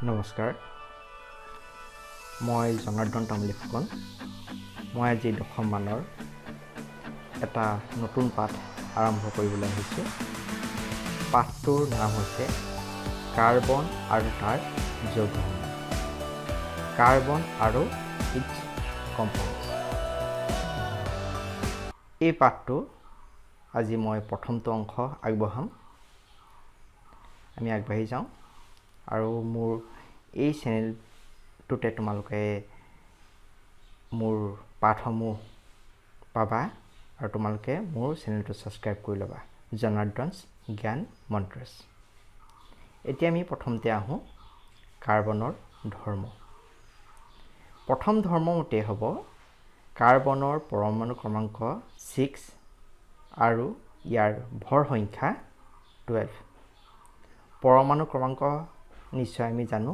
নমস্কাৰ মই জনাৰ্দন তামুলী ফুকন মই আজি 10ম মানৰ এটা নতুন পাঠ আৰম্ভ কৰিবলৈ আহিছোঁ পাঠটোৰ নাম হৈছে কাৰ্বন আৰু তাৰ যৌগ কাৰ্বন আৰু ইটছ কম্পাউণ্ডছ এই পাঠটো আজি মই প্ৰথমটো অংশ আগবঢ়াম আমি আগবাঢ়ি যাওঁ আৰু মোৰ এই চেনেলটোতে তোমালোকে মোৰ পাঠসমূহ পাবা আৰু তোমালোকে মোৰ চেনেলটো সাবস্ক্ৰাইব কৰি ল'বা জনাৰ্দনছ জ্ঞান মন্ত্ৰছ এতিয়া আমি প্ৰথমতে আহোঁ কাৰ্বনৰ ধৰ্ম প্ৰথম ধৰ্ম মতে হ'ব কাৰ্বনৰ পৰমাণু ক্ৰমাংক 6 আৰু ইয়াৰ ভৰ সংখ্যা 12 পৰমাণু ক্ৰমাংক নিশ্চয় আমি জানো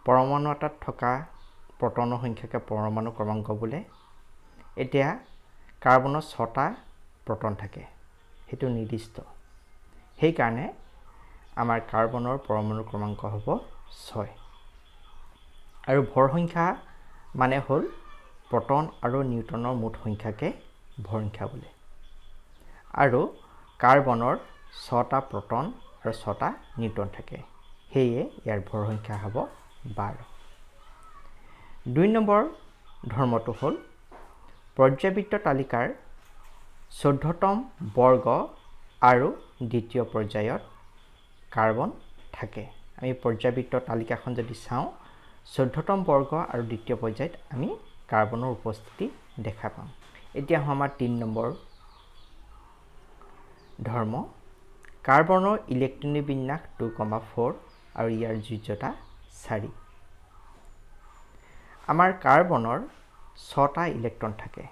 পৰমাণু এটাত থকা প্ৰটনৰ সংখ্যাকে পৰমাণু ক্ৰমাংক বোলে এতিয়া কাৰ্বনৰ 6টা প্ৰটন থাকে হেতু নিৰ্দিষ্ট সেই কাৰণে আমাৰ কাৰ্বনৰ পৰমাণু ক্ৰমাংক হ'ব 6 আৰু ভৰ সংখ্যা মানে হ'ল প্ৰটন আৰু নিউট্ৰনৰ মুঠ সংখ্যাকে ভৰ সংখ্যা বোলে আৰু কাৰ্বনৰ 6টা প্ৰটন আৰু 6টা নিউট্ৰন থাকে হেয়ে ইয়াৰ ভৰ সংখ্যা হ'ব 12 2 নম্বৰ ধৰ্মটো হ'ল পৰ্যায়বৃত্ত তালিকাৰ 14তম বৰ্গ আৰু দ্বিতীয় পৰ্যায়ত কাৰ্বন থাকে আমি পৰ্যায়বৃত্ত তালিকাখন যদি চাওঁ 14তম বৰ্গ আৰু দ্বিতীয় পৰ্যায়ত আমি কাৰ্বনৰ উপস্থিতি দেখা পাম এতিয়া আমাৰ 3 নম্বৰ ধৰ্ম কাৰ্বনৰ ইলেক্ট্ৰনিক বিন্যাস 2,4 আৰু ইয়াৰ যোজ্যতা 4 আমাৰ কাৰ্বনৰ 6টা ইলেক্ট্ৰন থাকে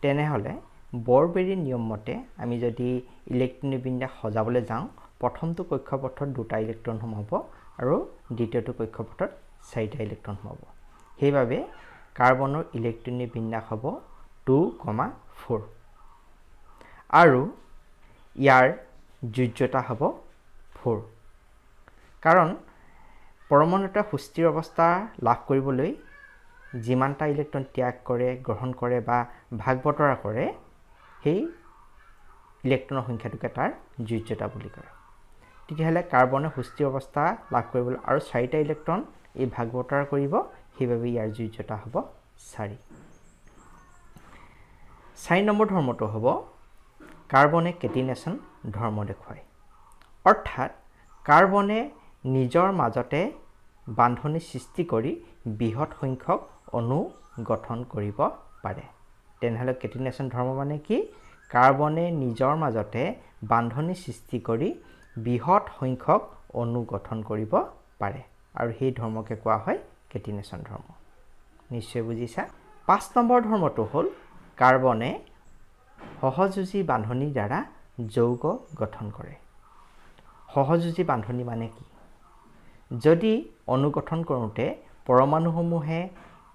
তেনেহলে বৰবেৰী নিয়ম মতে আমি যদি ইলেক্ট্ৰনিক বিন্যাস সজাবলৈ যাওঁ প্ৰথমটো কক্ষপথত 2টা ইলেক্ট্ৰন সোমাব আৰু দ্বিতীয়টো কক্ষপথত 4টা ইলেক্ট্ৰন সোমাব সেইভাবে কাৰ্বনৰ ইলেক্ট্ৰনিক বিন্যাস হ'ব 2,4 আৰু ইয়াৰ যোজ্যতা হ'ব 4 কাৰণ পৰমাণুটা সুস্থিৰ অৱস্থা লাভ কৰিবলৈ যিমানটা ইলেক্ট্ৰন ত্যাগ কৰে গ্ৰহণ কৰে বা ভাগ বতৰা কৰে সেই ইলেক্ট্ৰনৰ সংখ্যাটোকে তাৰ যোজ্যতা বুলি কয় তেতিয়াহ'লে কাৰ্বনৰ সুস্থিৰ অৱস্থা লাভ কৰিবলৈ আৰু 4টা ইলেক্ট্ৰন এই ভাগ বতৰা কৰিব সেইভাবে ইয়াৰ যোজ্যতা হ'ব 4 নম্বৰ ধৰ্মটো হ'ব কাৰ্বনে কেটিনেশ্যন ধৰ্ম দেখুৱায় অৰ্থাৎ কাৰ্বনে নিজৰ মাজতে বান্ধনি সৃষ্টি কৰি বৃহৎ সংখ্যক অণু গঠন কৰিব পাৰে তেনেহলে কেটিনেশ্যন ধৰ্ম মানে কি কাৰ্বনে নিজৰ মাজতে বান্ধনি সৃষ্টি কৰি বৃহৎ সংখ্যক অণু গঠন কৰিব পাৰে আৰু সেই ধৰ্মকে কোৱা হয় কেটিনেশ্যন ধৰ্ম নিশ্চয় বুজিছা 5 নম্বৰ ধৰ্মটো হ'ল কাৰ্বনে সহযোজী বান্ধনিৰ দ্বাৰা যৌগ গঠন কৰে সহযোজী বান্ধনি মানে কি যদি অণু গঠন কৰোঁতে পৰমাণুসমূহে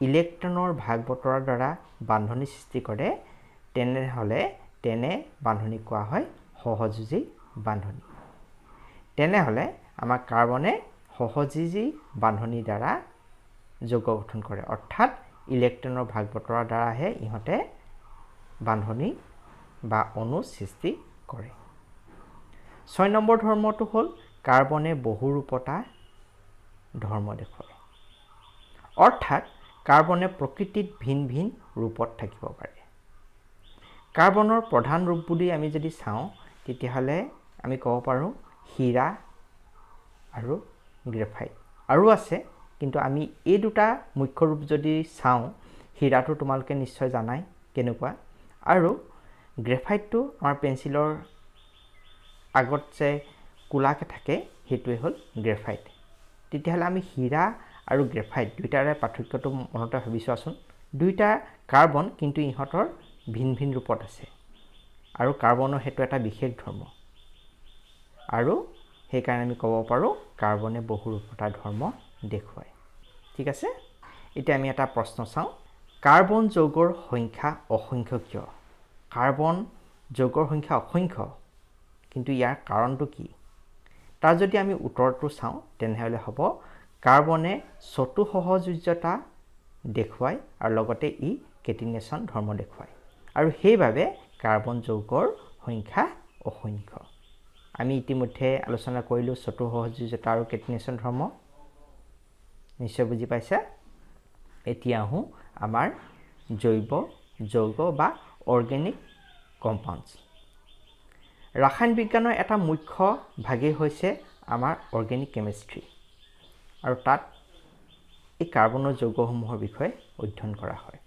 ইলেক্ট্ৰনৰ ভাগ বতৰাৰ দ্বাৰা বান্ধনি সৃষ্টি কৰে তেনেহলে তেনে বান্ধনি কোৱা হয় সহযোজী বান্ধনি তেনেহলে আমাৰ কাৰ্বনে সহযোজী বান্ধনিৰ দ্বাৰা যৌগ গঠন কৰে অৰ্থাৎ ইলেক্ট্ৰনৰ ভাগ বতৰাৰ দ্বাৰাহে ইহঁতে বান্ধনি বা অণু সৃষ্টি কৰে 6 নম্বৰ ধৰ্মটো হ'ল কাৰ্বনে বহুৰূপতা ধৰ্ম দেখুৱায় অৰ্থাৎ কাৰ্বনে প্ৰকৃতিত ভিন ভিন ৰূপত থাকিব পাৰে কাৰ্বনৰ প্ৰধান ৰূপ বুলি আমি যদি চাওঁ তেতিয়াহ'লে আমি ক'ব পাৰোঁ হীৰা আৰু গ্ৰেফাইট আৰু আছে কিন্তু আমি এই দুটা মুখ্য ৰূপ যদি চাওঁ হীৰাটো তোমালোকে নিশ্চয় জানাই কেনেকুৱা আৰু গ্ৰেফাইটটো আমাৰ পেন্সিলৰ আগত যে কোলাকে থাকে হেতুৱে হ'ল গ্ৰেফাইট তেতিয়াহ'লে আমি হীৰা আৰু গ্ৰেফাইট দুইটাৰে পাৰ্থক্যটো মনতে ভাবি চোৱাচোন দুইটা কাৰ্বন কিন্তু ইহঁতৰ ভিন ভিন ৰূপত আছে আৰু কাৰ্বনৰ হেতু এটা বিশেষ ধৰ্ম আৰু সেই কাৰণে আমি ক'ব পাৰোঁ কাৰ্বনে বহুৰূপতা ধৰ্ম দেখুৱায় ঠিক আছে এতিয়া আমি এটা প্ৰশ্ন চাওঁ কাৰ্বন যৌগৰ সংখ্যা অসংখ্য কিয় কাৰ্বন যৌগৰ সংখ্যা অসংখ্য কিন্তু ইয়াৰ কাৰণটো কি তাৰ যদি আমি উত্তৰটো চাওঁ তেনেহ'লে হ'ব কাৰ্বনে চতু সহযোজ্যতা দেখুৱায় আৰু লগতে ই কেটিনেশ্যন ধৰ্ম দেখুৱায় আৰু সেইবাবে কাৰ্বন যৌগৰ সংখ্যা অসংখ্য আমি ইতিমধ্যে আলোচনা কৰিলোঁ চতু সহযোজ্যতা আৰু কেটিনেশ্যন ধৰ্ম নিশ্চয় বুজি পাইছে এতিয়া আহোঁ আমাৰ জৈৱ যৌগ বা অৰ্গেনিক কম্পাউণ্ডছ ৰাসায়ন বিজ্ঞানৰ এটা মুখ্য ভাগেই হৈছে আমাৰ অৰ্গেনিক কেমিষ্ট্ৰি আৰু তাত এই কাৰ্বনৰ যৌগসমূহৰ বিষয়ে অধ্যয়ন কৰা হয়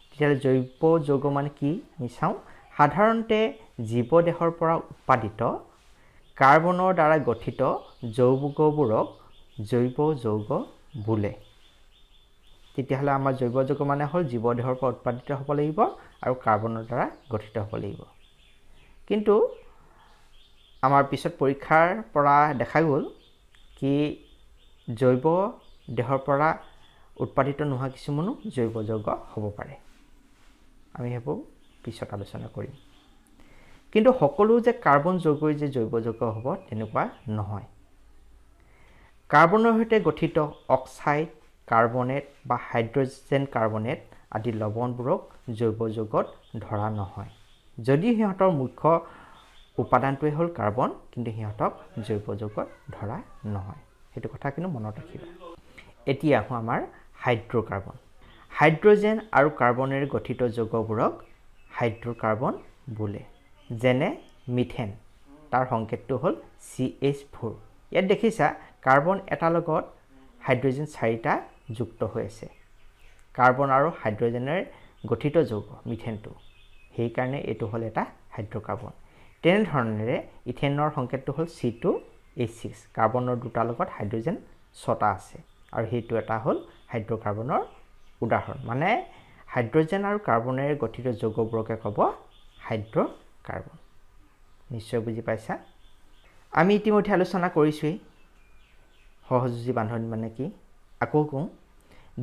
তেতিয়াহ'লে জৈৱ যৌগ মানে কি আমি চাওঁ সাধাৰণতে জীৱদেহৰ পৰা উৎপাদিত কাৰ্বনৰ দ্বাৰা গঠিত যৌগবোৰক জৈৱ যৌগ বোলে তেতিয়াহ'লে আমাৰ জৈৱ যৌগ মানে হ'ল জীৱদেহৰ পৰা উৎপাদিত হ'ব লাগিব আৰু কাৰ্বনৰ দ্বাৰা গঠিত হ'ব লাগিব কিন্তু আমাৰ পিছত পৰীক্ষাৰ পৰা দেখা গ'ল কি জৈৱ দেহৰ পৰা উৎপাদিত নোহোৱা কিছুমানো জৈৱ যৌগ হ'ব পাৰে আমি সেইবোৰ পিছত আলোচনা কৰিম কিন্তু সকলো যে কাৰ্বন যৌগই যে জৈৱ যৌগ হ'ব তেনেকুৱা নহয় কাৰ্বনৰ সৈতে গঠিত অক্সাইড কাৰ্বনেট বা হাইড্ৰজেন কাৰ্বনেট আদি লৱণবোৰক জৈৱ যৌগত ধৰা নহয় যদি সিহঁতৰ মুখ্য উপাদানটোৱে হ'ল কাৰ্বন কিন্তু সিহঁতক জৈৱ যৌগত ধৰা নহয় সেইটো কথা কিন্তু মনত ৰাখিবা এতিয়া আহোঁ আমাৰ হাইড্ৰ'কাৰ্বন হাইড্ৰজেন আৰু কাৰ্বনেৰে গঠিত যৌগবোৰক হাইড্ৰ'কাৰ্বন বোলে যেনে মিথেন তাৰ সংকেতটো হ'ল CH4 ইয়াত দেখিছা কাৰ্বন এটাৰ লগত হাইড্ৰজেন 4টা যুক্ত হৈ আছে কাৰ্বন আৰু হাইড্ৰজেনেৰে গঠিত যৌগ মিথেনটো সেইকাৰণে এইটো হ'ল এটা হাইড্ৰ'কাৰ্বন তেনেধৰণেৰে ইথেনৰ সংকেতটো হ'ল C2H6 কাৰ্বনৰ দুটাৰ লগত হাইড্ৰজেন 6টা আছে আৰু সেইটো এটা হ'ল হাইড্ৰ'কাৰ্বনৰ উদাহৰণ মানে হাইড্ৰজেন আৰু কাৰ্বনেৰে গঠিত যৌগবোৰকে ক'ব হাইড্ৰ'কাৰ্বন নিশ্চয় বুজি পাইছা আমি ইতিমধ্যে আলোচনা কৰিছোঁই সহযোজী বান্ধনী মানে কি আকৌ কওঁ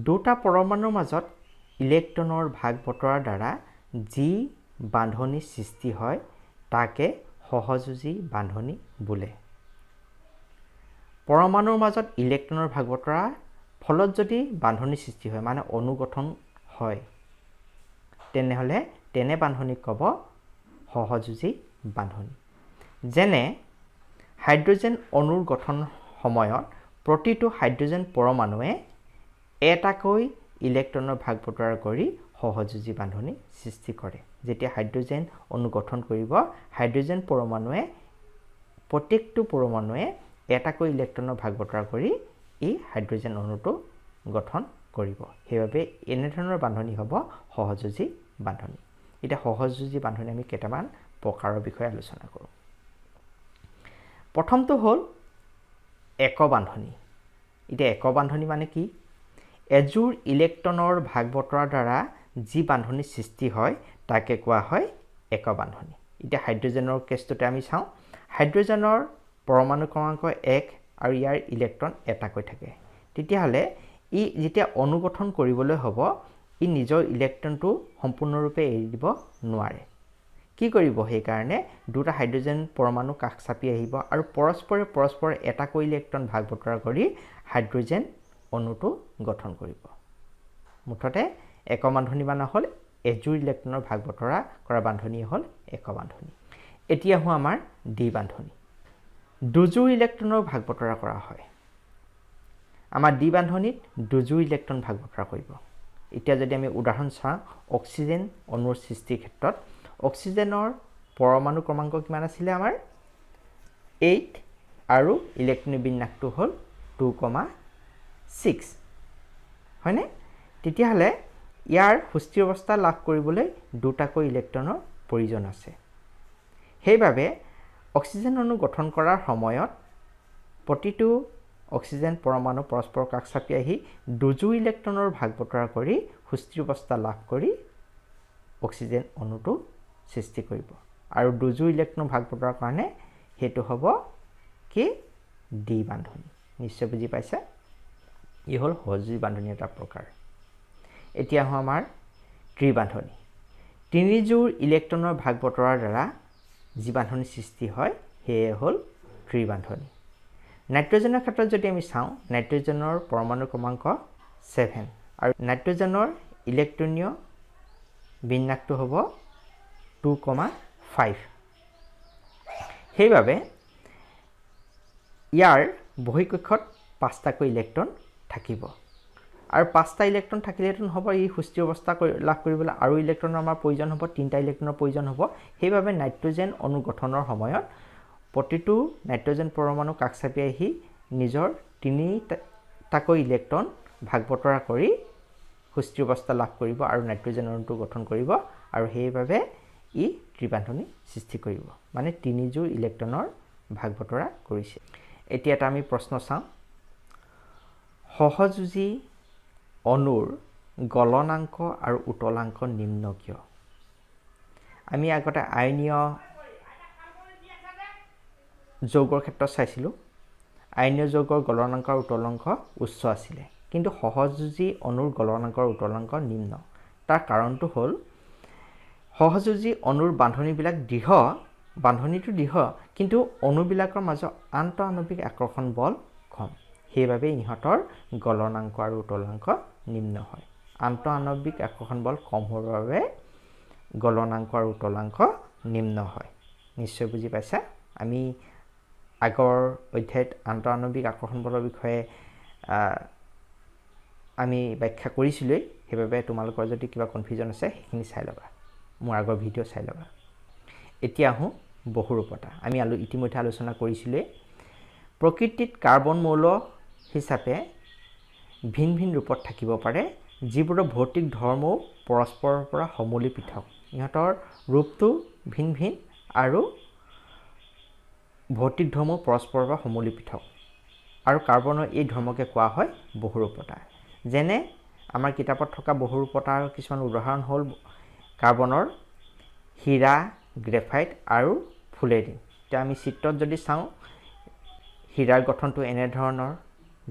দুটা পৰমাণুৰ মাজত ইলেক্ট্ৰনৰ ভাগ বতৰাৰ দ্বাৰা যি বান্ধনী সৃষ্টি হয় তাকে সহযোজী বান্ধনী বোলে পৰমাণুৰ মাজত ইলেক্ট্ৰনৰ ভাগ বতৰা ফলত যদি বান্ধনী সৃষ্টি হয় মানে অনুগঠন হয় তেনেহ'লে তেনে বান্ধনীক ক'ব সহযোজী বান্ধনী যেনে হাইড্ৰজেন অণুৰ গঠন সময়ত প্ৰতিটো হাইড্ৰজেন পৰমাণুৱে এটাকৈ ইলেক্ট্ৰনৰ ভাগ বতৰা কৰি সহযোজী বান্ধনী সৃষ্টি কৰে যেতিয়া হাইড্ৰজেন অণু গঠন কৰিব হাইড্ৰজেন পৰমাণুৱে প্ৰত্যেকটো পৰমাণুৱে এটাকৈ ইলেক্ট্ৰনৰ ভাগ বতৰা কৰি এই হাইড্ৰজেন অণুটো গঠন কৰিব সেইবাবে এনেধৰণৰ বান্ধনী হ'ব সহযোজী বান্ধনী এটা সহযোজী বান্ধনী আমি কেইটামান প্ৰকাৰৰ বিষয়ে আলোচনা কৰোঁ প্ৰথমটো হ'ল এক বান্ধনী এটা এক বান্ধনী মানে কি এজোৰ ইলেক্ট্ৰনৰ ভাগ বতৰাৰ দ্বাৰা যি বান্ধনী সৃষ্টি হয় তাকে কোৱা হয় এক বান্ধনী এটা হাইড্ৰজেনৰ কেছটোতে আমি চাওঁ হাইড্ৰজেনৰ পৰমাণু ক্ৰমাংক 1 আৰু ইয়াৰ ইলেক্ট্ৰন এটাকৈ থাকে তেতিয়াহ'লে ই যেতিয়া অনুগঠন কৰিবলৈ হ'ব ই নিজৰ ইলেক্ট্ৰনটো সম্পূৰ্ণৰূপে এৰি দিব নোৱাৰে কি কৰিব সেইকাৰণে দুটা হাইড্ৰজেন পৰমাণু কাষ চাপি আহিব আৰু পৰস্পৰে এটাকৈ ইলেক্ট্ৰন ভাগ বতৰা কৰি হাইড্ৰজেন অণুটো গঠন কৰিব মুঠতে এক বান্ধনী মানে হ'ল এজোৰ ইলেক্ট্ৰনৰ ভাগ বতৰা কৰা বান্ধনী হ'ল এক বান্ধনী এতিয়া আহোঁ আমাৰ দ্বি বান্ধনী দুজোৰ ইলেক্ট্ৰনৰ ভাগ বতৰা কৰা হয় আমাৰ দ্বি বান্ধনীত দুজোৰ ইলেক্ট্ৰন ভাগ বতৰা কৰিব এতিয়া যদি আমি উদাহৰণ চাওঁ অক্সিজেন অণুৰ সৃষ্টিৰ ক্ষেত্ৰত অক্সিজেনৰ পৰমাণু ক্ৰমাংক কিমান আছিলে আমাৰ 8 আৰু ইলেক্ট্ৰনিক বিন্যাসটো হ'ল 2,6 হয়নে তেতিয়াহ'লে ইয়াৰ সুস্থিৰ অৱস্থা লাভ কৰিবলৈ দুটাকৈ ইলেক্ট্ৰনৰ প্ৰয়োজন আছে সেইবাবে অক্সিজেন অণু গঠন কৰাৰ সময়ত প্ৰতিটো অক্সিজেন পৰমাণু পৰস্পৰ কাষ চাপি আহি দুজোৰ ইলেক্ট্ৰনৰ ভাগ বতৰা কৰি সুস্থিৰ অৱস্থা লাভ কৰি অক্সিজেন অণুটো সৃষ্টি কৰিব আৰু দুজোৰ ইলেক্ট্ৰন ভাগ বতৰাৰ কাৰণে সেইটো হ'ব কি দ্বি বান্ধনী নিশ্চয় বুজি পাইছা ই হ'ল সহযোজী বান্ধনী এটা প্ৰকাৰ এতিয়া আহোঁ আমাৰ ত্ৰি বান্ধনী তিনিজোৰ ইলেক্ট্ৰনৰ ভাগ বতৰাৰ দ্বাৰা যি বান্ধনী সৃষ্টি হয় সেয়ে হ'ল ত্ৰিবান্ধনী নাইট্ৰজেনৰ ক্ষেত্ৰত যদি আমি চাওঁ নাইট্ৰজেনৰ পৰমাণু ক্ৰমাংক 7 আৰু নাইট্ৰজেনৰ ইলেক্ট্ৰনীয় বিন্যাসটো হ'ব 2,5 সেইবাবে ইয়াৰ বহিঃকক্ষত 5টাকৈ ইলেক্ট্ৰন থাকিব আৰু 5টা ইলেক্ট্ৰন থাকিলেতো নহ'ব ই সুস্থিৰ অৱস্থা লাভ কৰিবলৈ আৰু ইলেক্ট্ৰনৰ আমাৰ প্ৰয়োজন হ'ব 3টা ইলেক্ট্ৰনৰ প্ৰয়োজন হ'ব সেইবাবে নাইট্ৰজেন অণু গঠনৰ সময়ত প্ৰতিটো নাইট্ৰজেন পৰমাণু কাষ চাপি আহি নিজৰ 3টাকৈ ইলেক্ট্ৰন ভাগ বতৰা কৰি সুস্থিৰ অৱস্থা লাভ কৰিব আৰু নাইট্ৰজেন অণুটো গঠন কৰিব আৰু সেইবাবে ই ত্ৰিবান্ধনী সৃষ্টি কৰিব মানে 3যোৰ ইলেক্ট্ৰনৰ ভাগ বতৰা কৰিছে এতিয়া এটা আমি প্ৰশ্ন চাওঁ সহযোজী অণুৰ গলনাংক আৰু উতলাংক নিম্ন কিয় আমি আগতে আয়নীয় যৌগৰ ক্ষেত্ৰত চাইছিলোঁ আয়নীয় যৌগৰ গলনাংক আৰু উতলাংক উচ্চ আছিল কিন্তু সহযোজী অণুৰ গলনাংক আৰু উতলাংক নিম্ন তাৰ কাৰণটো হ'ল সহযোজী অণুৰ বান্ধনীবিলাক দৃঢ় বান্ধনীটো দৃঢ় কিন্তু অণুবিলাকৰ মাজত আন্তঃআণৱিক আকৰ্ষণ বল কম সেইবাবে ইহঁতৰ গলনাংক আৰু উতলাংক নিম্ন হয় আন্তঃআণৱিক আকৰ্ষণ বল কম হোৱাৰ বাবে গলনাংক আৰু উতলাংক নিম্ন হয় নিশ্চয় বুজি পাইছা আমি আগৰ অধ্যায়ত আন্তঃআণৱিক আকৰ্ষণ বলৰ বিষয়ে আমি ব্যাখ্যা কৰিছিলোই সেইবাবে তোমালোকৰ যদি কিবা কনফিউজন আছে সেইখিনি চাই ল'বা মোৰ আগৰ ভিডিঅ' চাই ল'বা এতিয়া আহোঁ বহুৰূপতা আমি ইতিমধ্যে আলোচনা কৰিছিলোই প্ৰকৃতিত কাৰ্বন মৌল হিচাপে ভিন ভিন ৰূপত থাকিব পাৰে যিবোৰৰ ভৌতিক ধৰ্মও পৰস্পৰৰ পৰা সমূলি পৃথক ইহঁতৰ ৰূপটো ভিন ভিন আৰু ভৌতিক ধৰ্মও পৰস্পৰৰ পৰা সমূলি পৃথক আৰু কাৰ্বনৰ এই ধৰ্মকে কোৱা হয় বহুৰূপতা যেনে আমাৰ কিতাপত থকা বহুৰূপতাৰ কিছুমান উদাহৰণ হ'ল কাৰ্বনৰ হীৰা গ্ৰেফাইট আৰু ফুলেৰিন এতিয়া আমি চিত্ৰত যদি চাওঁ হীৰাৰ গঠনটো এনে ধৰণৰ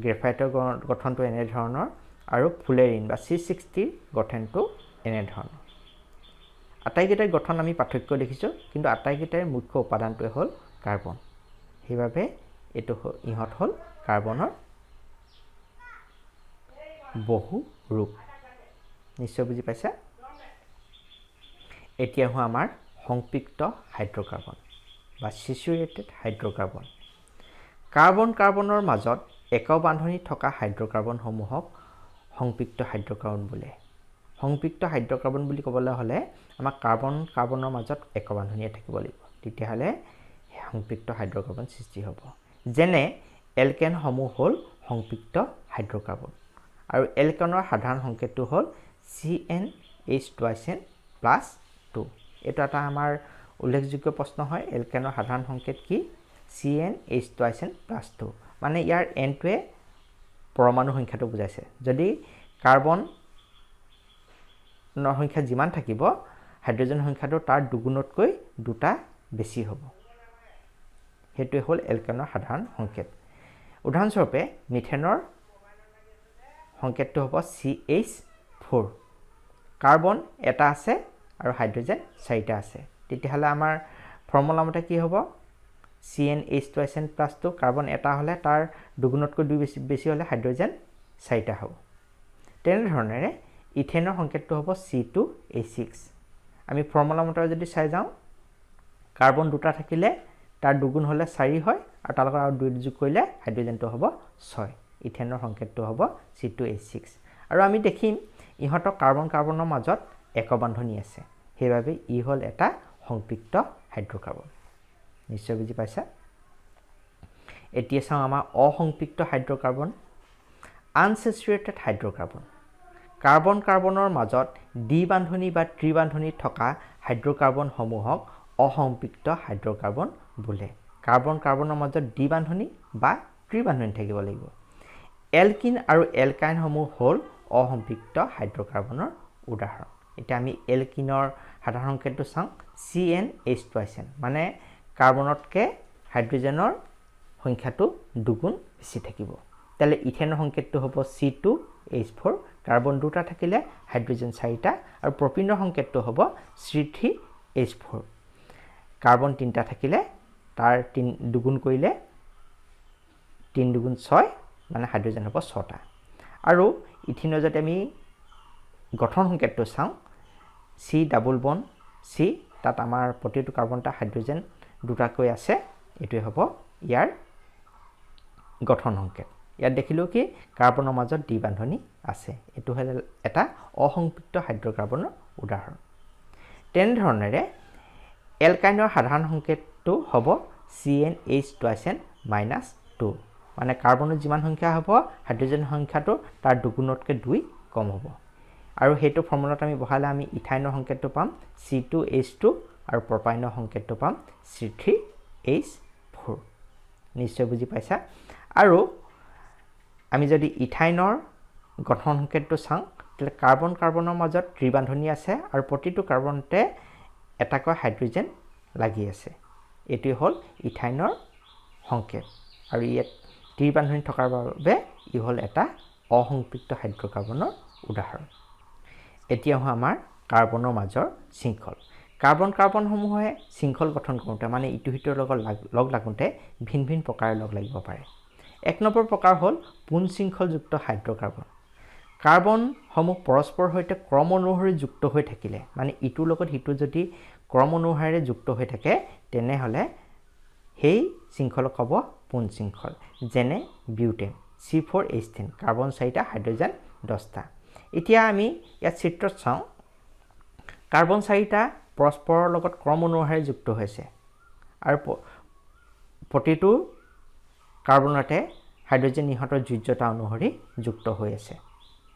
গ্ৰেফাইটৰ গঠনটো এনে ধৰণৰ আৰু ফুলেৰিন বা C60 গঠনটো এনে ধৰণৰ আটাইকেইটাৰ গঠন আমি পাৰ্থক্য দেখিছোঁ কিন্তু আটাইকেইটাৰ মুখ্য উপাদানটোৱে হ'ল কাৰ্বন সেইবাবে এইটো ইহঁত হ'ল কাৰ্বনৰ বহু ৰূপ নিশ্চয় বুজি পাইছা এতিয়া হয় আমাৰ সংপৃক্ত হাইড্ৰকাৰ্বন বা স্যাচুৰেটেড হাইড্ৰকাৰ্বন কাৰ্বনৰ মাজত একক বান্ধনী থকা হাইড্ৰকাৰ্বনসমূহক সংপৃক্ত হাইড্ৰকাৰ্বন বোলে সংপৃক্ত হাইড্ৰকাৰ্বন বুলি ক'বলৈ হ'লে আমাৰ কাৰ্বনৰ মাজত একক বান্ধনীয়ে থাকিব লাগিব তেতিয়াহ'লে সংপৃক্ত হাইড্ৰকাৰ্বন সৃষ্টি হ'ব যেনে এলকেনসমূহ হ'ল সংপৃক্ত হাইড্ৰকাৰ্বন আৰু এলকেনৰ সাধাৰণ সংকেতটো হ'ল CnH2n+2 এইটো এটা আমাৰ উল্লেখযোগ্য প্ৰশ্ন হয় এলকেনৰ সাধাৰণ সংকেত কি CnH2n+2 মানে ইয়াৰ এনটোৱে পৰমাণু সংখ্যাটো বুজাইছে যদি কাৰ্বনৰ সংখ্যা যিমান থাকিব হাইড্ৰজেনৰ সংখ্যাটো তাৰ দুগুণতকৈ দুটা বেছি হ'ব সেইটোৱে হ'ল এলকেনৰ সাধাৰণ সংকেত উদাহৰণস্বৰূপে মিথেনৰ সংকেতটো হ'ব CH4 কাৰ্বন এটা আছে আৰু হাইড্ৰজেন 4টা আছে তেতিয়াহ'লে আমাৰ ফৰ্মুলা মতে কি হ'ব CnH2n+2 কাৰ্বন এটা হ'লে তাৰ দুগুণতকৈ দুই বেছি হ'লে হাইড্ৰজেন 4টা হ'ব তেনেধৰণেৰে ইথেনৰ সংকেতটো হ'ব C2H6 আমি ফৰ্মুলা মতে যদি চাই যাওঁ কাৰ্বন দুটা থাকিলে তাৰ দুগুণ হ'লে 4 হয় আৰু তাৰ লগত আৰু 2 যোগ কৰিলে হাইড্ৰজেনটো হ'ব 6 ইথেনৰ সংকেতটো হ'ব C2H6 আৰু আমি দেখিম ইহঁতৰ কাৰ্বনৰ মাজত একক বান্ধনী আছে সেইবাবে ই হ'ল এটা সংপৃক্ত হাইড্ৰকাৰ্বন নিশ্চয় বুজি পাইছা এতিয়া চাওঁ আমাৰ অসংপৃক্ত হাইড্ৰকাৰ্বন আনস্যাচুৰেটেড হাইড্ৰকাৰ্বন কাৰ্বনৰ মাজত দ্বি বান্ধনী বা ত্ৰিবান্ধনী থকা হাইড্ৰকাৰ্বনসমূহক অসংপৃক্ত হাইড্ৰকাৰ্বন বোলে কাৰ্বনৰ মাজত দ্বি বান্ধনী বা ত্ৰিবান্ধনী থাকিব লাগিব এলকিন আৰু এলকাইনসমূহ হ'ল অসংপৃক্ত হাইড্ৰকাৰ্বনৰ উদাহৰণ এতিয়া আমি এলকিনৰ সাধাৰণ সংকেতটো চাওঁ CnH2n মানে কাৰ্বনতকৈ হাইড্ৰজেনৰ সংখ্যাটো দুগুণ বেছি থাকিব তাহলে ইথেনৰ সংকেতটো হ'ব C2H4 কাৰ্বন দুটা থাকিলে হাইড্ৰজেন 4টা আৰু প্ৰপিনৰ সংকেতটো হ'ব C3H4 কাৰ্বন 3টা থাকিলে তাৰ দুগুণ কৰিলে 3 দুগুণ 6 মানে হাইড্ৰোজেন হ'ব 6টা আৰু ইথিনৰ যদি আমি গঠন সংকেতটো চাওঁ C ডাবল বন্ড C তাত আমাৰ প্ৰতিটো কাৰ্বনটা হাইড্ৰোজেন দুটাকৈ আছে এটোই হ'ব ইয়াৰ গঠন সংকেত ইয়াত দেখিলো কি কাৰ্বনৰ মাজত দ্বি বান্ধনী আছে এটো হ'ল এটা অসংপৃক্ত হাইড্ৰকাৰ্বনৰ উদাহৰণ তেন ধৰণেৰে এলকাইনৰ সাধাৰণ সংকেতটো হ'ব CnH2n - 2 মানে কাৰ্বনৰ যিমান সংখ্যা হ'ব হাইড্ৰোজেন সংখ্যাটো তাৰ দুগুণতকৈ 2 কম হ'ব আৰু হেতু ফৰ্মুলাত আমি বহালে আমি ইথাইনৰ সংকেতটো পাম C2H2 আৰু প্ৰপাইনৰ সংকেতটো পাম C3H4 নিশ্চয় বুজি পাইছা আৰু আমি যদি ইথাইনৰ গঠন সংকেতটো চাওঁ তেলে কাৰ্বন কাৰ্বনৰ মাজত ত্ৰিবান্ধনী আছে আৰু প্ৰতিটো কাৰ্বনতে এটাকৈ হাইড্ৰোজেন লাগি আছে এটি হ'ল ইথাইনৰ সংকেত আৰু ইয়াত ত্ৰিবান্ধনী থকাৰ বাবে ই হ'ল এটা অসংপৃক্ত হাইড্ৰকাৰ্বনৰ উদাহৰণ এতিয়া আমাৰ কাৰ্বনৰ মাজৰ শৃংখল কাৰ্বন কাৰ্বনসমূহে শৃংখল গঠন কৰোঁতে মানে ইটো হিতৰ লগত লগ লাগুতে ভিন ভিন প্ৰকাৰে লগ লাগিব পাৰে এক নম্বৰ প্ৰকাৰ হ'ল পুন শৃংখলযুক্ত হাইড্ৰকাৰ্বন কাৰ্বনসমূহ পৰস্পৰ সৈতে ক্ৰম অনুসৰি যুক্ত হৈ থাকিলে মানে ইটোৰ লগত হিটো যদি ক্ৰম অনুসাৰে যুক্ত হৈ থাকে তেনেহলে সেই শৃংখলক হ'ব পুন শৃংখল যেনে বিউটেন C4H10 কাৰ্বন 4টা হাইড্ৰোজেন 10টা এতিয়া আমি ইয়াত চিত্ৰত চাওঁ কাৰ্বন 4টা পৰস্পৰৰ লগত ক্ৰম অনুসাৰে যুক্ত হৈছে আৰু প্ৰতিটো কাৰ্বনতে হাইড্ৰোজেন ইহঁতৰ যোজ্যতা অনুসৰি যুক্ত হৈ আছে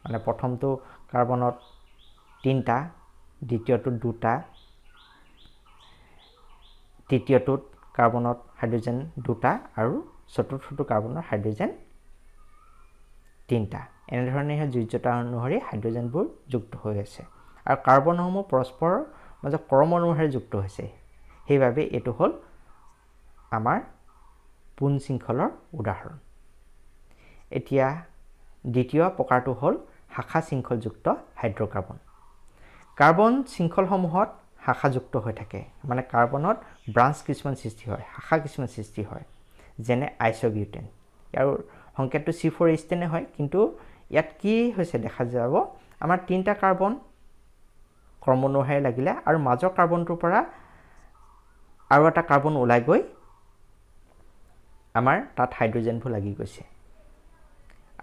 মানে প্ৰথমটো কাৰ্বনত 3টা দ্বিতীয়টো 2টা তৃতীয়টোত কাৰ্বনত হাইড্ৰোজেন 2টা আৰু চতুৰ্থটো কাৰ্বনৰ হাইড্ৰোজেন 3টা এনে ধৰণে যোজ্যতা অনুসৰি হাইড্ৰোজেনবোৰ যুক্ত হৈ আছে আৰু কাৰ্বনসমূহ পৰস্পৰৰ মাজত ক্ৰম অনুসাৰে যুক্ত হৈছে সেইভাবে এটো হ'ল আমাৰ পুন শৃংখলৰ উদাহৰণ এতিয়া দ্বিতীয় প্ৰকাৰটো হ'ল শাখা শৃংখলযুক্ত হাইড্ৰকাৰ্বন কাৰ্বন শৃংখলসমূহত শাখাযুক্ত হৈ থাকে মানে কাৰ্বনত ব্ৰাঞ্চ কিছুমান সৃষ্টি হয় শাখা কিছুমান সৃষ্টি হয় যেনে আইসোবিউটেন ইয়াৰ সংকেতটো C4H10 হয় কিন্তু ইয়াত কি হৈছে দেখা যাব আমাৰ 3টা কাৰ্বন ক্ৰম অনুসাৰে লাগিলে আৰু মাজৰ কাৰ্বনটোৰ পৰা আৰু এটা কাৰ্বন ওলাই গৈ আমাৰ তাত হাইড্ৰোজেনবোৰ লাগি গৈছে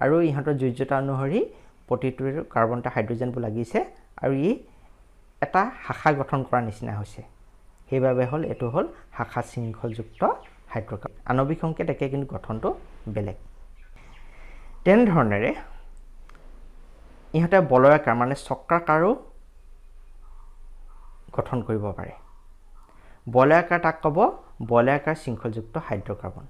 আৰু ইহঁতৰ যোজ্যতা অনুসৰি প্ৰতিটো কাৰ্বনটা হাইড্ৰোজেনবোৰ লাগিছে আৰু ই এটা শাখা গঠন কৰাৰ নিচিনা হৈছে সেইভাবে হ'ল এটো হ'ল শাখা শৃংখলযুক্ত হাইড্ৰকাৰ্বন আণবিক সংকেত একে কিন্তু গঠনটো বেলেগ তেন ধৰণেৰে ইহঁতে বলয়াকাৰ মানে চক্ৰাকাৰো গঠন কৰিব পাৰে বলয়াকাৰ তাক ক'ব বলয়াকাৰ শৃংখলযুক্ত হাইড্ৰকাৰ্বন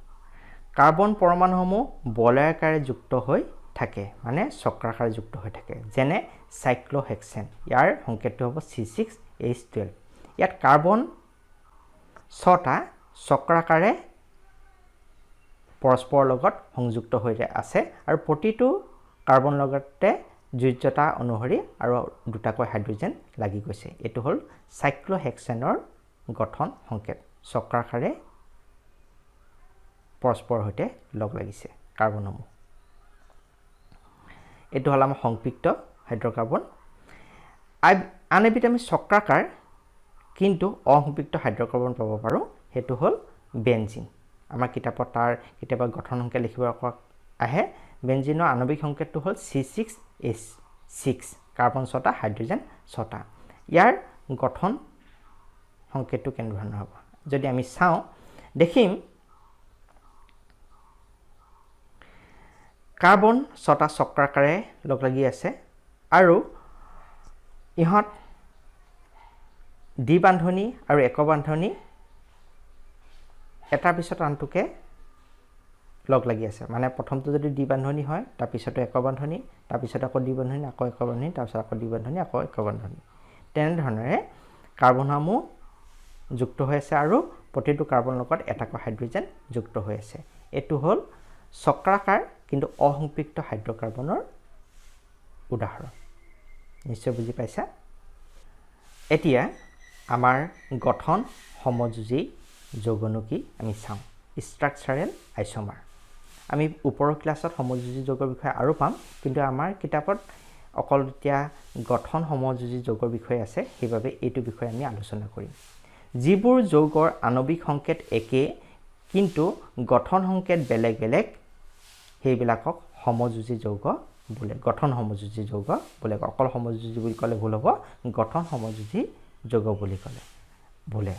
কাৰ্বন পৰমাণুসমূহ বলয়াকাৰে যুক্ত হৈ থাকে মানে চক্ৰাকাৰে যুক্ত হৈ থাকে যেনে সাইক্লোহেক্সেন ইয়াৰ সংকেতটো হ'ব C6H12 ইয়াত কাৰ্বন 6টা চক্ৰাকাৰে পৰস্পৰৰ লগত সংযুক্ত হৈ আছে আৰু প্ৰতিটো কাৰ্বন লগতে যোজ্যতা অনুসৰি আৰু দুটাকৈ হাইড্ৰোজেন লাগি গৈছে এটো হ'ল সাইক্লোহেক্সেনৰ গঠন সংকেত চক্ৰাকাৰে পৰস্পৰৰ সৈতে লগ লাগিছে কাৰ্বনসমূহ এটো হ'ল আমাৰ সংপৃক্ত হাইড্ৰকাৰ্বন আন এবিধ আমি চক্ৰাকাৰ কিন্তু অসংপৃক্ত হাইড্ৰকাৰ্বন পাব পাৰো হেতু হ'ল বেনজিন আমাৰ কিতাপত তাৰ কিতাপৰ গঠন সংকেত লিখিব আহে বেনজিনৰ আণবিক সংকেতটো হ'ল C6H6 কাৰ্বন 6টা হাইড্ৰোজেন 6টা ইয়াৰ গঠন সংকেতটো কেনে ধৰণৰ হ'ব যদি আমি চাওঁ দেখিম কাৰ্বন 6টা চক্ৰাকাৰে লগ লাগি আছে আৰু ইহঁত দ্বি বান্ধনী আৰু এক বান্ধনী এটা পিছত আনটোকে লগ লাগি আছে মানে প্ৰথমটো যদি দ্বি বান্ধনী হয় তাৰ পিছতো এক বান্ধনী তাৰ পিছত আকৌ দ্বি বান্ধনী আকৌ এক বান্ধনী তাৰ পিছত আকৌ দ্বি বান্ধনী আকৌ এক বান্ধনী তেনে ধৰণেৰে কাৰ্বনসমূহ যুক্ত হৈ আছে আৰু প্ৰতিটো কাৰ্বন লগত এটাকৈ হাইড্ৰোজেন যুক্ত হৈ আছে এটো হ'ল চক্ৰাকাৰ কিন্তু অসংপৃক্ত হাইড্ৰকাৰ্বনৰ উদাহৰণ নিশ্চয় বুজি পাইছা এতিয়া আমাৰ গঠন সমযোজী যৌগনু কি আমি চাওঁ ষ্ট্ৰাকচাৰেল আইসোমাৰ আমি ওপৰৰ ক্লাছত সমযোজী যৌগৰ বিষয়ে আৰু পাম কিন্তু আমাৰ কিতাপত অকল এতিয়া গঠন সমযোজী যৌগৰ বিষয়ে আছে সেইবাবে এইটো বিষয়ে আমি আলোচনা কৰিম যিবোৰ যৌগৰ আণবিক সংকেত একে কিন্তু গঠন সংকেত বেলেগ বেলেগ সেইবিলাকক সমযোজী যৌগ বোলে গঠন সমযোজী যৌগ বোলে অকল সমযোজী বুলি ক'লে ভুল হ'ব গঠন সমযোজী যৌগ বুলি ক'লে বোলে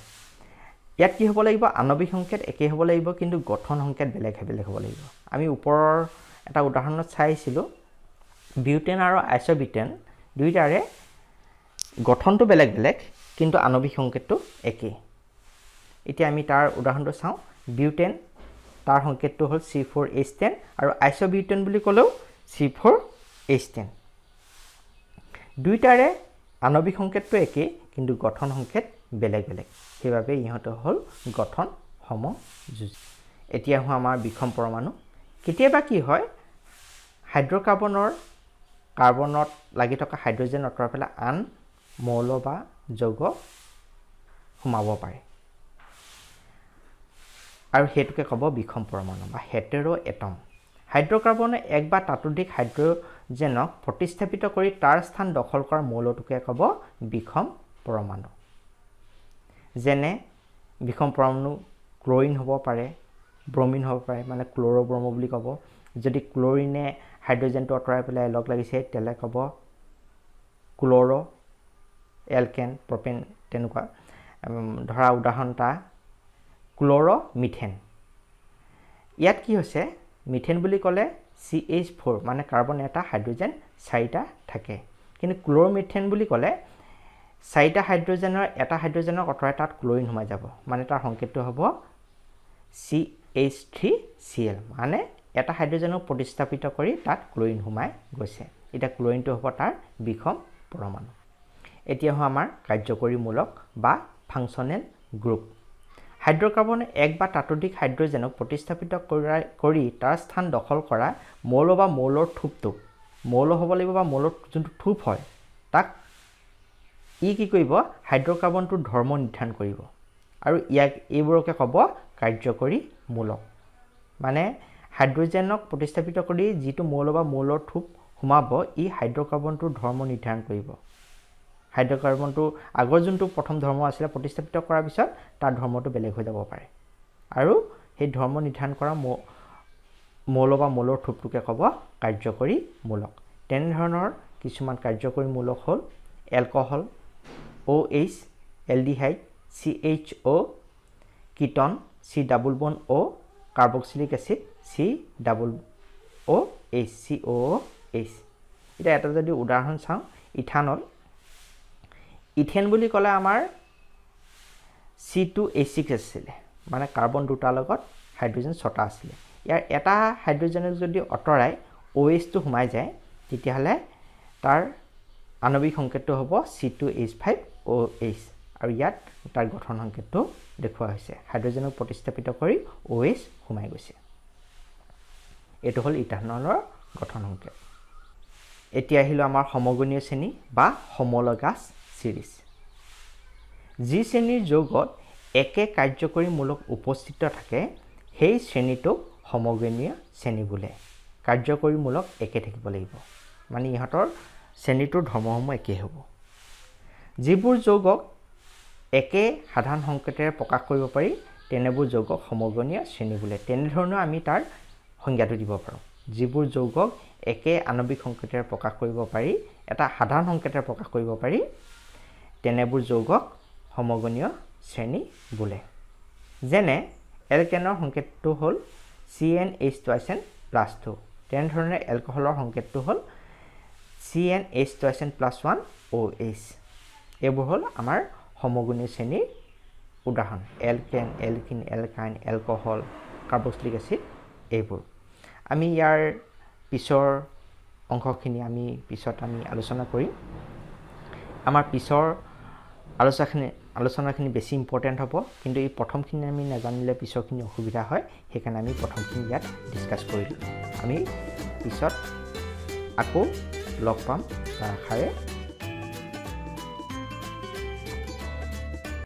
ইয়াত কি হ'ব লাগিব আণবিক সংকেত একে হ'ব লাগিব কিন্তু গঠন সংকেত বেলেগ হ'ব লাগিব আমি ওপৰৰ এটা উদাহৰণত চাইছিলো বিউটেন আৰু আইসোবিউটেন দুইটাৰে গঠনটো বেলেগ বেলেগ কিন্তু আণবিক সংকেতটো একে এতিয়া আমি তাৰ উদাহৰণটো চাওঁ বিউটেন তাৰ সংকেতটো হ'ল C4H10 আৰু আইসোবিউটেন বুলি ক'লেও C4H10 দুইটাৰে আণবিক সংকেতটো একে কিন্তু গঠন সংকেত বেলেগ বেলেগ সেইবাবে ইহঁত হ'ল গঠন সমযোজী এতিয়া হো আমাৰ বিষম পৰমাণু কেতিয়াবা কি হয় হাইড্ৰকাৰ্বনৰ কাৰ্বনত লাগি থকা হাইড্ৰজেন অতৰাই পেলাই আন মৌল বা যৌগ সোমাব পাৰে আৰু হেতুকে ক'ব বিষম পৰমাণু বা হেটেৰো এটম হাইড্ৰকাৰ্বনে এক বা তাতোধিক হাইড্ৰজেনক প্ৰতিস্থাপিত কৰি তাৰ স্থান দখল কৰা মৌলটোকে ক'ব বিষম পৰমাণু যেনে বিষম পৰমাণু ক্লোৰিন হ'ব পাৰে ব্ৰমিন হ'ব পাৰে মানে ক্লোৰোব্ৰম বুলি ক'ব যদি ক্লোৰিনে হাইড্ৰজেনটো অতৰাই পেলাই লগ লাগিছে তেলে ক'ব ক্লোৰো এলকেন প্ৰপেন তেনেকুৱা ধৰা উদাহৰণ এটা ক্লোৰো মিথেন ইয়াত কি হৈছে মিথেন বুলি ক'লে CH4 মানে কাৰ্বন এটা হাইড্ৰজেন চাৰিটা থাকে কিন্তু ক্লোৰোমিথেন বুলি ক'লে চাৰিটা হাইড্ৰজেনৰ এটা হাইড্ৰজেনক অতৰাই তাত ক্লোৰিন সোমাই যাব মানে তাৰ সংকেতটো হ'ব CH3Cl মানে এটা হাইড্ৰজেনক প্ৰতিস্থাপিত কৰি তাত ক্লোৰিন সোমাই গৈছে এটা ক্লোৰিনটো হ'ব তাৰ বিষম পৰমাণু এতিয়া হয় আমাৰ কাৰ্যকৰী মূলক বা ফাংচনেল গ্ৰুপ হাইড্ৰকাৰ্বনে এক বা তাতোধিক হাইড্ৰজেনক প্ৰতিস্থাপিত কৰি তাৰ স্থান দখল কৰা মৌল বা মৌলৰ থূপটো মৌল হ'ব লাগিব বা মৌলৰ যোনটো থূপ হয় তাক ই কি কৰিব হাইড্ৰকাৰ্বনটোৰ ধৰ্ম নিৰ্ধাৰণ কৰিব আৰু ইয়াক এইবোৰকে ক'ব কাৰ্যকৰী মূলক মানে হাইড্ৰজেনক প্ৰতিস্থাপিত কৰি যিটো মৌল বা মৌলৰ থূপ সোমাব ই হাইড্ৰকাৰ্বনটোৰ ধৰ্ম নিৰ্ধাৰণ কৰিব হাইড্ৰকাৰ্বনটো আগৰ যোনটো প্ৰথম ধৰ্ম আছিল প্ৰতিস্থাপিত কৰাৰ পিছত তাৰ ধৰ্মটো বেলেগ হৈ যাব পাৰে আৰু সেই ধৰ্ম নিৰ্ধাৰণ কৰা মৌল বা মৌলৰ থূপটোকে ক'ব কাৰ্যকৰী মূলক তেনে ধৰণৰ কিছুমান কাৰ্যকৰী মূলক হ'ল alcohol OH aldehyde CHO ketone C double bond O carboxylic acid COOH COOH এটা যদি উদাহৰণ চাওঁ ইথানল ইথেন বুলি ক'লে আমাৰ C2H6 আছিল মানে কাৰ্বন দুটাৰ লগত হাইড্ৰজেন ছটা আছিল ইয়াৰ এটা হাইড্ৰজেনক যদি অতৰাই OH টো সোমাই যায় তেতিয়াহলে তাৰ আণবিক সংকেতটো হ'ব C2H5OH আৰু ইয়াত তাৰ গঠন সংকেতটো দেখুওৱা হৈছে হাইড্ৰজেনক প্ৰতিস্থাপিত কৰি OH সোমাই গৈছে এটো হ'ল ইথানলৰ গঠন সংকেত এতিয়া আহিলো আমাৰ সমগণীয় শ্ৰেণী বা হোমোলগাছ সিৰিজ যি শ্ৰেণীৰ যৌগত একে কাৰ্যকৰী মূলক উপস্থিত থাকে সেই শ্ৰেণীটোক সমগণীয় শ্ৰেণী বোলে কাৰ্যকৰী মূলক একে থাকিব লাগিব মানে ইহঁতৰ শ্ৰেণীটোৰ ধৰ্মসমূহ একে হ'ব যিবোৰ যৌগক একে সাধাৰণ সংকেতেৰে প্ৰকাশ কৰিব পাৰি তেনেবোৰ যৌগক সমগণীয় শ্ৰেণী বোলে তেনে ধৰণৰ আমি তাৰ সংজ্ঞাটো দিব পাৰোঁ যিবোৰ যৌগক একে আণবিক সংকেতেৰে প্ৰকাশ কৰিব পাৰি এটা সাধাৰণ সংকেতেৰে প্ৰকাশ কৰিব পাৰি তেনেবোৰ যৌগক সমগণীয় শ্ৰেণী বোলে যেনে এলকেনৰ সংকেতটো হ'ল CnH2n+2 তেনে ধৰণে এলকহলৰ সংকেতটো হ'ল CnH2n+1OH এইবোৰ হ'ল আমাৰ সমগণীয় শ্ৰেণীৰ উদাহৰণ এলকেন Elgin alkyne alcohol carboxylic acid এইবোৰ আমি ইয়াৰ পিছৰ অংশখিনি আমি পিছত আলোচনা কৰিম আমাৰ পিছৰ আলোচনাখিনি বেছি ইম্পৰ্টেণ্ট হ'ব কিন্তু এই প্ৰথমখিনি আমি নাজানিলে পিছৰখিনি অসুবিধা হয় সেইকাৰণে আমি প্ৰথমখিনি ইয়াত ডিসকাস কৰিলোঁ আমি পিছত আকৌ লগ পাম তাৰ আশাৰে